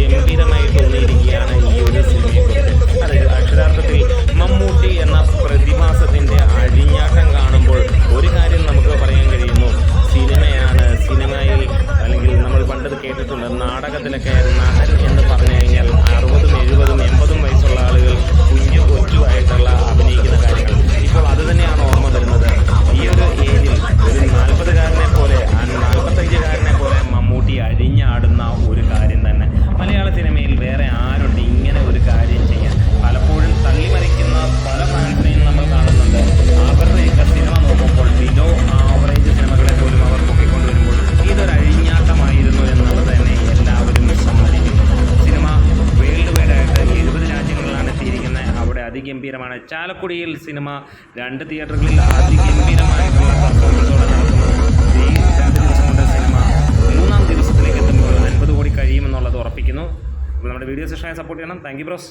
അതിഗംഭീരമായി തോന്നിയിരിക്കുകയാണ് ഈ ഒരു സിനിമയെക്കുറിച്ച്. അതായത് അക്ഷരാർത്ഥത്തിൽ മമ്മൂട്ടി എന്ന പ്രതിഭാസത്തിൻ്റെ അഴിഞ്ഞാട്ടം കാണുമ്പോൾ ഒരു കാര്യം നമുക്ക് പറയാൻ കഴിയുന്നു. സിനിമയിൽ അല്ലെങ്കിൽ നമ്മൾ പണ്ടത് കേട്ടിട്ടുണ്ട്, നാടകത്തിലൊക്കെ നടൻ എന്ന് പറഞ്ഞു കഴിഞ്ഞാൽ 60, 70, 80 വയസ്സുള്ള ആളുകൾ കൊച്ചുമായിട്ടുള്ള അഭിനയിക്കുന്ന കാര്യങ്ങൾ. ഇപ്പോൾ അത് തന്നെയാണ് ഓർമ്മ വരുന്നത്. ഈ ഒരു ഏജിൽ ഒരു 40-കാരനെ പോലെ 45-കാരനെ പോലെ മമ്മൂട്ടി അഴിഞ്ഞാടുന്ന ഒരു കാര്യം തന്നെ മലയാള സിനിമയിൽ വേറെ ആരുണ്ട് ഇങ്ങനെ ഒരു കാര്യം ചെയ്യാൻ? പലപ്പോഴും തള്ളിമറിക്കുന്ന പല ഫാൻസിനെയും നമ്മൾ കാണുന്നുണ്ട്. അവരുടെയൊക്കെ സിനിമ നോക്കുമ്പോൾ ബിലോ ആവറേജ് സിനിമകളെ പോലും അവർ പൊക്കിക്കൊണ്ടുവരുമ്പോൾ ഇതൊരു അഴിഞ്ഞാട്ടമായിരുന്നു എന്നുള്ളത് തന്നെ എല്ലാവരും സമ്മതിക്കുന്നു. സിനിമ വേൾഡ് വൈഡായിട്ട് 70 രാജ്യങ്ങളിലാണ് എത്തിയിരിക്കുന്നത്. അവിടെ അതിഗംഭീരമാണ്. ചാലക്കുടിയിൽ സിനിമ 2 തിയേറ്ററുകളിൽ അതിഗംഭീരമായിട്ടുള്ള പെർഫോമൻസോടെ നടക്കുന്നു. ഈ 2 ദിവസം കൊണ്ട് സിനിമ 3-ാം ദിവസത്തിലേക്ക് എത്തുമ്പോൾ 50 കോടി കഴിയുമെന്നുള്ളത് ഉറപ്പിക്കുന്നു. അപ്പോൾ നമ്മുടെ വീഡിയോ സെഷനായി സപ്പോർട്ട് ചെയ്യണം. Thank you bros.